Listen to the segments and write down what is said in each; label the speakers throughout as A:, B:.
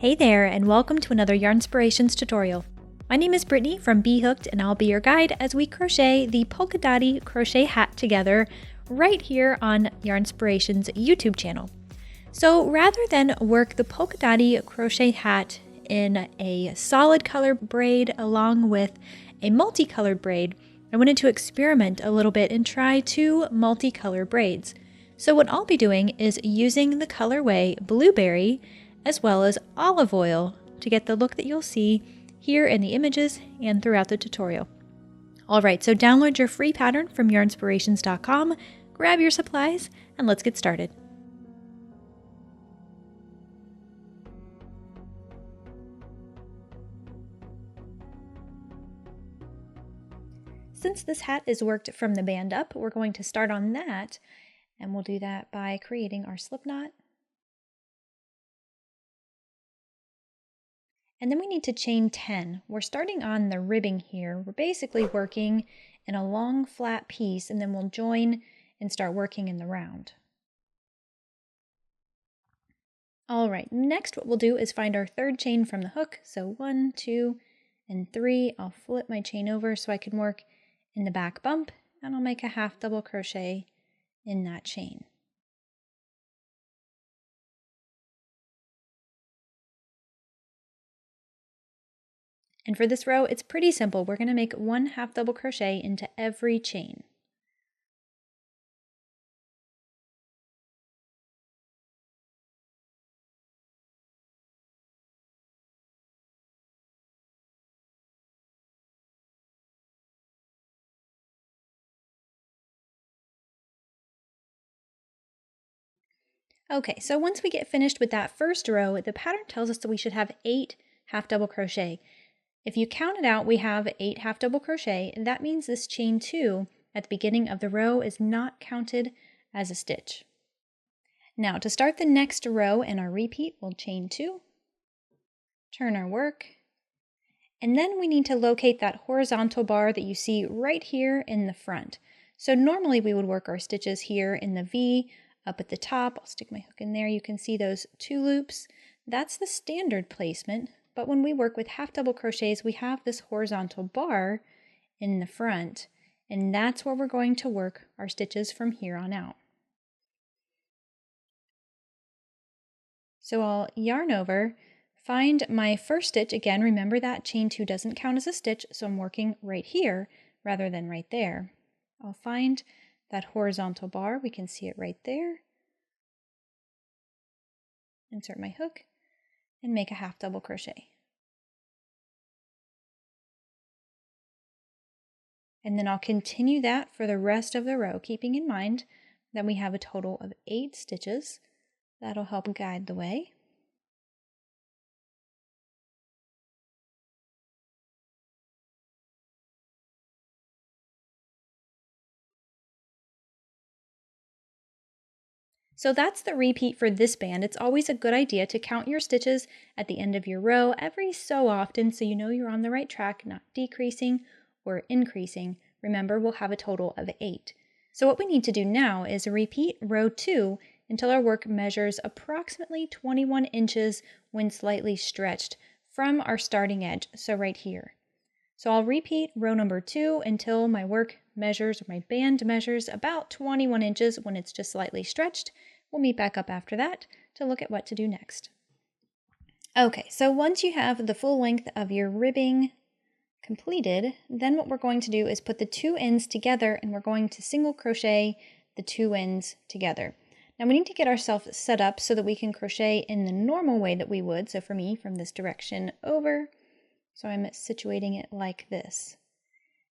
A: Hey there, and welcome to another Yarnspirations tutorial. My name is Brittany from Bee Hooked, and I'll be your guide as we crochet the Polka Dotty crochet hat together right here on Yarnspirations YouTube channel. So rather than work the Polka Dotty crochet hat in a solid color braid along with a multicolored braid, I wanted to experiment a little bit and try two multicolor braids. So what I'll be doing is using the colorway Blueberry as well as olive oil to get the look that you'll see here in the images and throughout the tutorial. Alright, so download your free pattern from yarnspirations.com, grab your supplies, and let's get started. Since this hat is worked from the band up, we're going to start on that, and we'll do that by creating our slip knot. And then we need to chain 10. We're starting on the ribbing here. We're basically working in a long flat piece, and then we'll join and start working in the round. All right, next what we'll do is find our third chain from the hook. So 1, 2, and 3. I'll flip my chain over so I can work in the back bump, and I'll make a half double crochet in that chain. And for this row, it's pretty simple. We're going to make one half double crochet into every chain. Okay, so once we get finished with that first row, the pattern tells us that we should have 8 half double crochet. If you count it out, we have 8 half double crochet, and that means this chain 2 at the beginning of the row is not counted as a stitch. Now to start the next row in our repeat, we'll chain 2, turn our work, and then we need to locate that horizontal bar that you see right here in the front. So normally we would work our stitches here in the V up at the top. I'll stick my hook in there. You can see those 2 loops. That's the standard placement. But when we work with half double crochets, we have this horizontal bar in the front, and that's where we're going to work our stitches from here on out. So I'll yarn over, find my first stitch. Again, remember that chain 2 doesn't count as a stitch, so I'm working right here rather than right there. I'll find that horizontal bar. We can see it right there. Insert my hook and make a half double crochet. And then I'll continue that for the rest of the row, keeping in mind that we have a total of 8 stitches. That'll help guide the way. So that's the repeat for this band. It's always a good idea to count your stitches at the end of your row every so often so you know you're on the right track, not decreasing or increasing. Remember, we'll have a total of 8. So what we need to do now is repeat row 2 until our work measures approximately 21 inches when slightly stretched from our starting edge, so right here. So I'll repeat row number 2 until my work measures, or my band measures, about 21 inches when it's just slightly stretched. We'll meet back up after that to look at what to do next. Okay, so once you have the full length of your ribbing completed, then what we're going to do is put the 2 ends together, and we're going to single crochet the 2 ends together. Now we need to get ourselves set up so that we can crochet in the normal way that we would. So for me, from this direction over, so I'm situating it like this.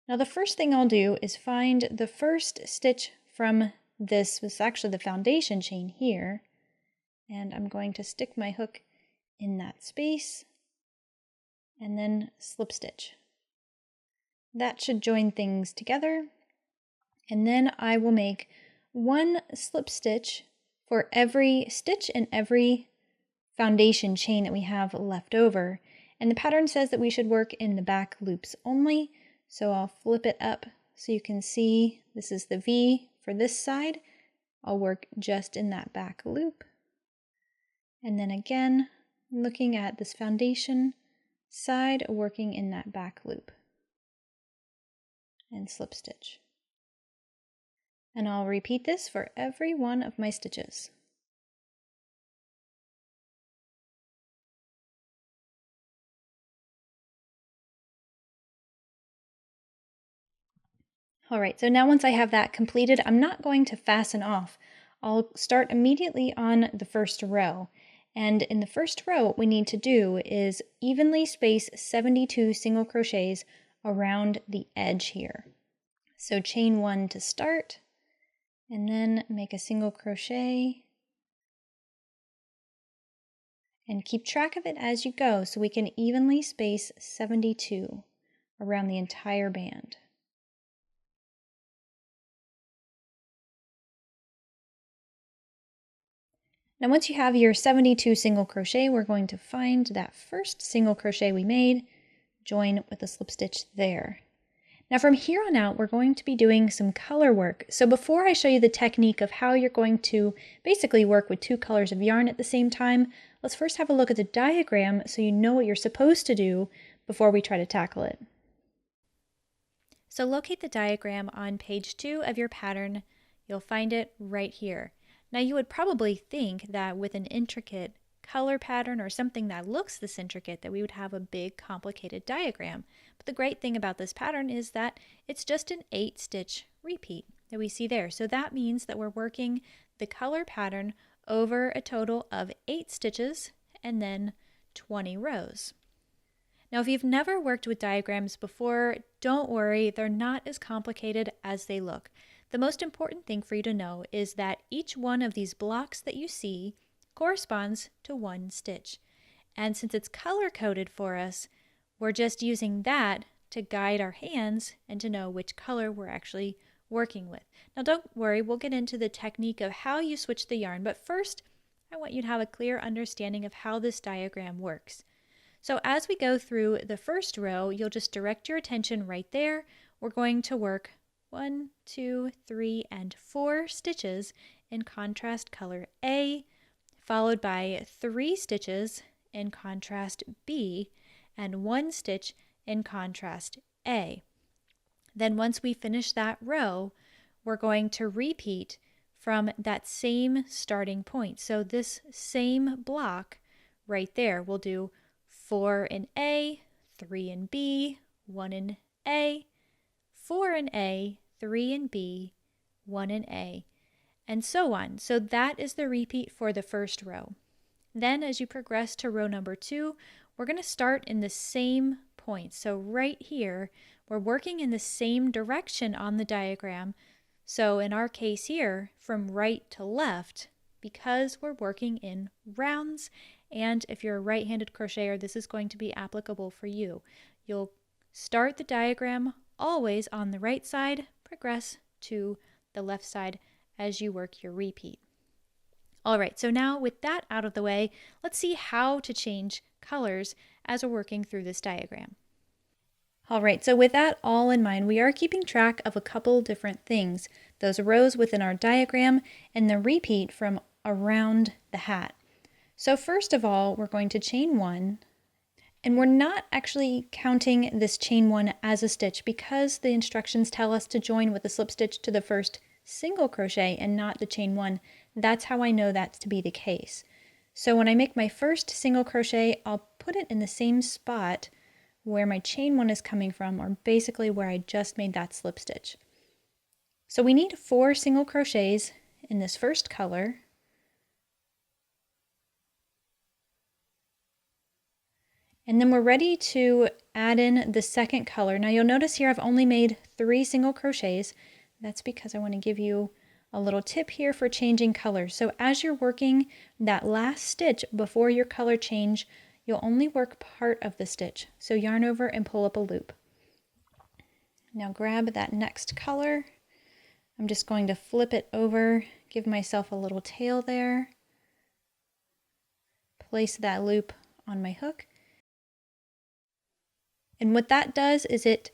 A: Now the first thing I'll do is find the first stitch from this was actually the foundation chain here, and I'm going to stick my hook in that space and then slip stitch. That should join things together, and then I will make 1 slip stitch for every stitch in every foundation chain that we have left over. And the pattern says that we should work in the back loops only, so I'll flip it up so you can see this is the V for this side. I'll work just in that back loop, and then again looking at this foundation side, working in that back loop and slip stitch. And I'll repeat this for every one of my stitches. All right, so now once I have that completed, I'm not going to fasten off. I'll start immediately on the first row. And in the first row, what we need to do is evenly space 72 single crochets around the edge here. So chain 1 to start, and then make a single crochet. And keep track of it as you go so we can evenly space 72 around the entire band. Now once you have your 72 single crochet, we're going to find that first single crochet we made, join with a slip stitch there. Now from here on out, we're going to be doing some color work. So before I show you the technique of how you're going to basically work with 2 colors of yarn at the same time, let's first have a look at the diagram so you know what you're supposed to do before we try to tackle it. So locate the diagram on page 2 of your pattern. You'll find it right here. Now you would probably think that with an intricate color pattern or something that looks this intricate that we would have a big complicated diagram. But the great thing about this pattern is that it's just an 8-stitch repeat that we see there. So that means that we're working the color pattern over a total of 8 stitches and then 20 rows. Now if you've never worked with diagrams before, don't worry, they're not as complicated as they look. The most important thing for you to know is that each one of these blocks that you see corresponds to 1 stitch. And since it's color-coded for us, we're just using that to guide our hands and to know which color we're actually working with. Now don't worry, we'll get into the technique of how you switch the yarn, but first I want you to have a clear understanding of how this diagram works. So as we go through the first row, you'll just direct your attention right there. We're going to work 1, 2, 3, and 4 stitches in contrast color A, followed by 3 stitches in contrast B, and 1 stitch in contrast A. Then once we finish that row, we're going to repeat from that same starting point. So this same block right there, we'll do 4 in A, 3 in B, 1 in A, 4 in A, 3 in B, 1 in A, and so on. So that is the repeat for the first row. Then as you progress to row number 2, we're going to start in the same point. So right here, we're working in the same direction on the diagram. So in our case here, from right to left, because we're working in rounds, and if you're a right-handed crocheter, this is going to be applicable for you. You'll start the diagram always on the right side, progress to the left side as you work your repeat. All right, so now with that out of the way, let's see how to change colors as we're working through this diagram. All right, so with that all in mind, we are keeping track of a couple different things, those rows within our diagram and the repeat from around the hat. So first of all, we're going to chain 1, and we're not actually counting this chain 1 as a stitch because the instructions tell us to join with a slip stitch to the first single crochet and not the chain 1. That's how I know that to be the case. So when I make my first single crochet, I'll put it in the same spot where my chain 1 is coming from, or basically where I just made that slip stitch. So we need 4 single crochets in this first color. And then we're ready to add in the second color. Now you'll notice here I've only made 3 single crochets. That's because I want to give you a little tip here for changing colors. So as you're working that last stitch before your color change, you'll only work part of the stitch. So yarn over and pull up a loop. Now grab that next color. I'm just going to flip it over, give myself a little tail there. Place that loop on my hook. And what that does is it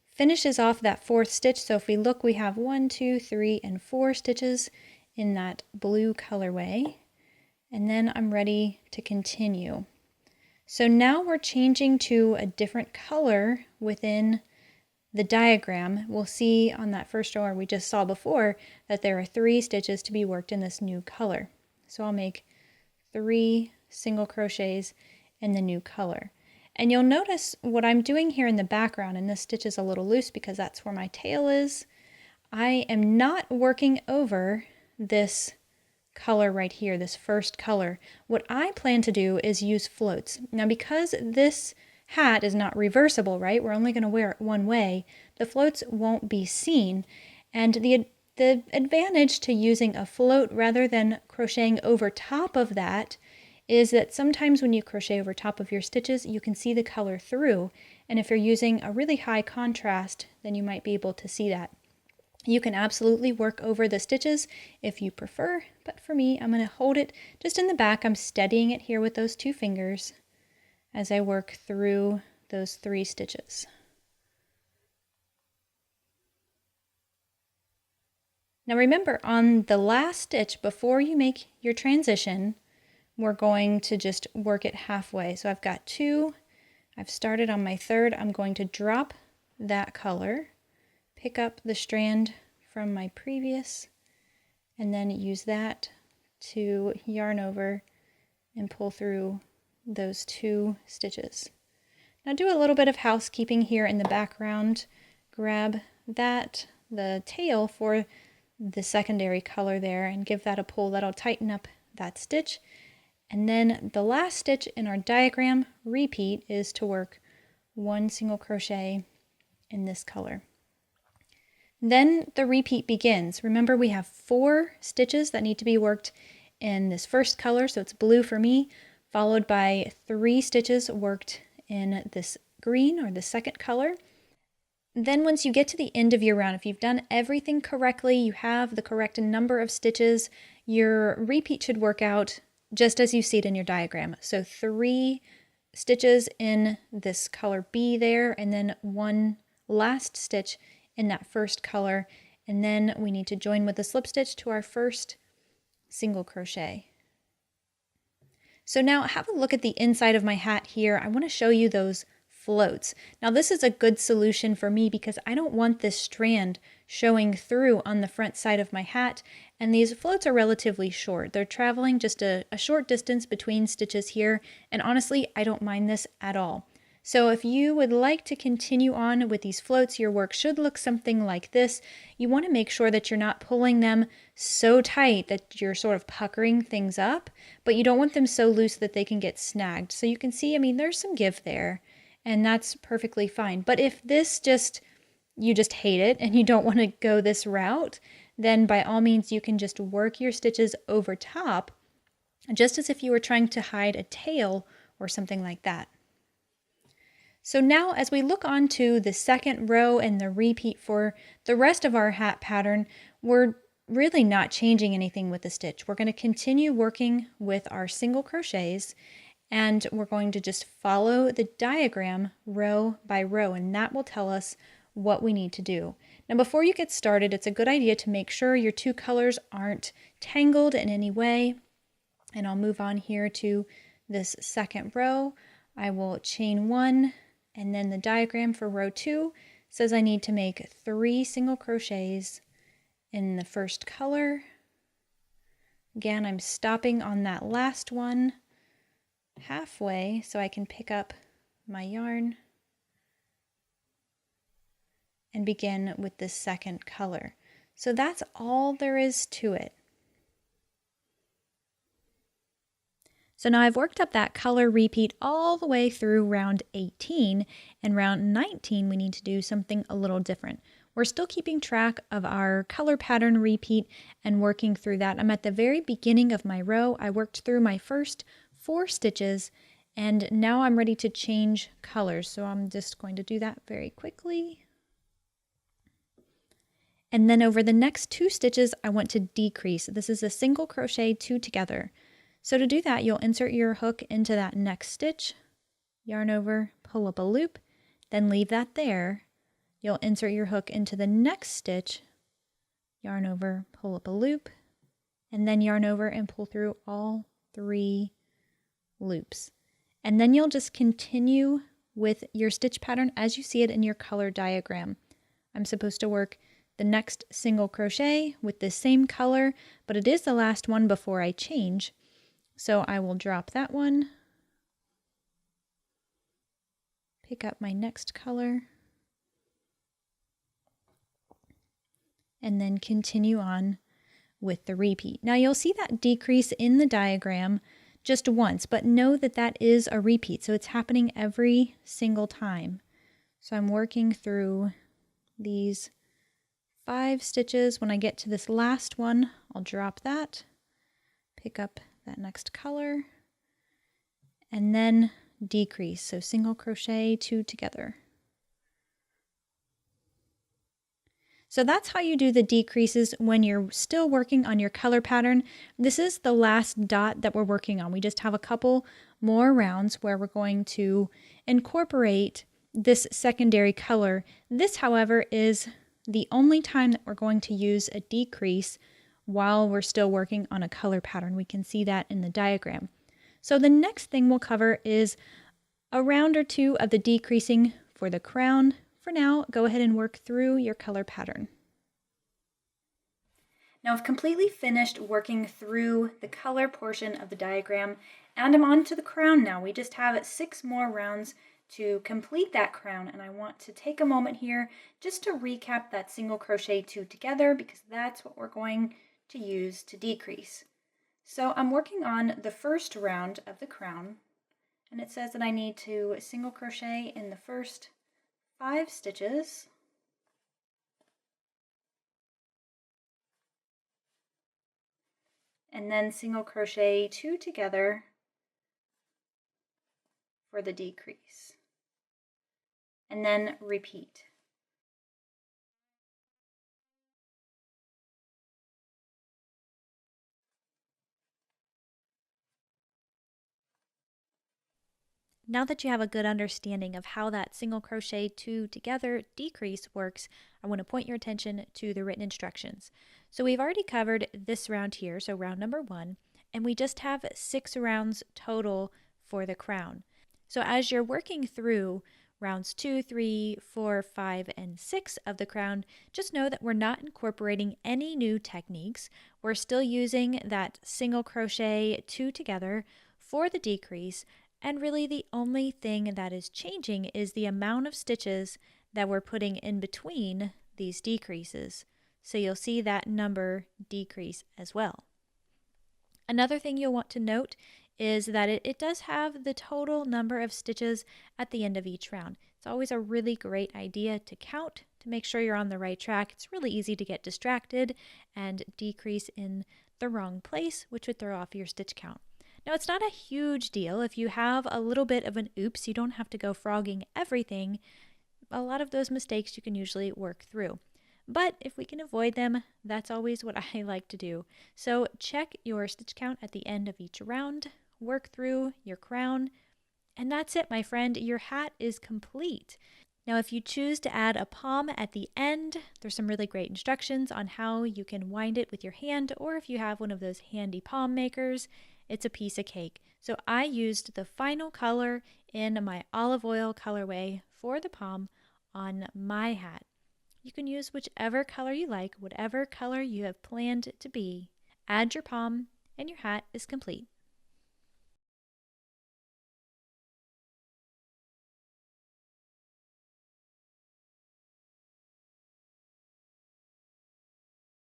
A: finishes off that 4th stitch. So if we look, we have 1, 2, 3, and 4 stitches in that blue colorway. And then I'm ready to continue. So now we're changing to a different color within the diagram. We'll see on that first row we just saw before that there are 3 stitches to be worked in this new color. So I'll make 3 single crochets in the new color. And you'll notice what I'm doing here in the background, and this stitch is a little loose because that's where my tail is. I am not working over this color right here, this first color. What I plan to do is use floats. Now because this hat is not reversible, right? We're only going to wear it one way. The floats won't be seen. And the advantage to using a float rather than crocheting over top of that is that sometimes when you crochet over top of your stitches, you can see the color through. And if you're using a really high contrast, then you might be able to see that. You can absolutely work over the stitches if you prefer, but for me, I'm going to hold it just in the back. I'm steadying it here with those 2 fingers as I work through those 3 stitches. Now remember, on the last stitch before you make your transition, we're going to just work it halfway. So I've got 2, I've started on my 3rd, I'm going to drop that color, pick up the strand from my previous, and then use that to yarn over and pull through those 2 stitches. Now do a little bit of housekeeping here in the background. Grab that, the tail for the secondary color there, and give that a pull. That'll tighten up that stitch. And then the last stitch in our diagram, repeat, is to work 1 single crochet in this color. Then the repeat begins. Remember, we have 4 stitches that need to be worked in this first color, so it's blue for me, followed by 3 stitches worked in this green or the second color. Then once you get to the end of your round, if you've done everything correctly, you have the correct number of stitches, your repeat should work out just as you see it in your diagram. So 3 stitches in this color B there, and then 1 last stitch in that first color, and then we need to join with a slip stitch to our first single crochet. So now have a look at the inside of my hat here. I want to show you those floats. Now this is a good solution for me because I don't want this strand showing through on the front side of my hat, and these floats are relatively short. They're traveling just a short distance between stitches here, and honestly I don't mind this at all. So if you would like to continue on with these floats, your work should look something like this. You want to make sure that you're not pulling them so tight that you're sort of puckering things up, but you don't want them so loose that they can get snagged. So you can see, I mean, there's some give there, and that's perfectly fine. But if this you just hate it and you don't want to go this route, then by all means you can just work your stitches over top, just as if you were trying to hide a tail or something like that. So now as we look onto the second row and the repeat for the rest of our hat pattern, we're really not changing anything with the stitch. We're going to continue working with our single crochets, and we're going to just follow the diagram row by row, and that will tell us what we need to do. Now before you get started, it's a good idea to make sure your 2 colors aren't tangled in any way. And I'll move on here to this second row. I will chain 1, and then the diagram for row 2 says I need to make 3 single crochets in the first color. Again, I'm stopping on that last one halfway so I can pick up my yarn and begin with this second color. So that's all there is to it. So now I've worked up that color repeat all the way through round 18, and round 19 we need to do something a little different. We're still keeping track of our color pattern repeat and working through that. I'm at the very beginning of my row. I worked through my first 4 stitches, and now I'm ready to change colors. So I'm just going to do that very quickly. And then over the next 2 stitches, I want to decrease. This is a single crochet 2 together. So to do that, you'll insert your hook into that next stitch, yarn over, pull up a loop, then leave that there. You'll insert your hook into the next stitch, yarn over, pull up a loop, and then yarn over and pull through all 3 loops. And then you'll just continue with your stitch pattern as you see it in your color diagram. I'm supposed to work the next single crochet with the same color, but it is the last one before I change. So I will drop that one, pick up my next color, and then continue on with the repeat. Now you'll see that decrease in the diagram just once, but know that that is a repeat, so it's happening every single time. So I'm working through these 5 stitches. When I get to this last one, I'll drop that, pick up that next color, and then decrease. So single crochet 2 together. So that's how you do the decreases when you're still working on your color pattern. This is the last dot that we're working on. We just have a couple more rounds where we're going to incorporate this secondary color. This, however, is the only time that we're going to use a decrease while we're still working on a color pattern. We can see that in the diagram. So the next thing we'll cover is a round or 2 of the decreasing for the crown. For now, go ahead and work through your color pattern. Now I've completely finished working through the color portion of the diagram, and I'm on to the crown now. We just have 6 more rounds to complete that crown, and I want to take a moment here just to recap that single crochet 2 together, because that's what we're going to use to decrease. So I'm working on the first round of the crown, and it says that I need to single crochet in the first 5 stitches, and then single crochet 2 together for the decrease, and then repeat. Now that you have a good understanding of how that single crochet 2 together decrease works, I want to point your attention to the written instructions. So we've already covered this round here, so round number 1, and we just have 6 rounds total for the crown. So as you're working through rounds 2, 3, 4, 5, and 6 of the crown, just know that we're not incorporating any new techniques. We're still using that single crochet 2 together for the decrease. And really the only thing that is changing is the amount of stitches that we're putting in between these decreases. So you'll see that number decrease as well. Another thing you'll want to note is that it does have the total number of stitches at the end of each round. It's always a really great idea to count to make sure you're on the right track. It's really easy to get distracted and decrease in the wrong place, which would throw off your stitch count. Now, it's not a huge deal. If you have a little bit of an oops, you don't have to go frogging everything. A lot of those mistakes you can usually work through. But if we can avoid them, that's always what I like to do. So check your stitch count at the end of each round, work through your crown, and that's it, my friend. Your hat is complete. Now, if you choose to add a palm at the end, there's some really great instructions on how you can wind it with your hand, or if you have one of those handy palm makers, it's a piece of cake. So I used the final color in my olive oil colorway for the palm on my hat. You can use whichever color you like, whatever color you have planned to be. Add your palm and your hat is complete.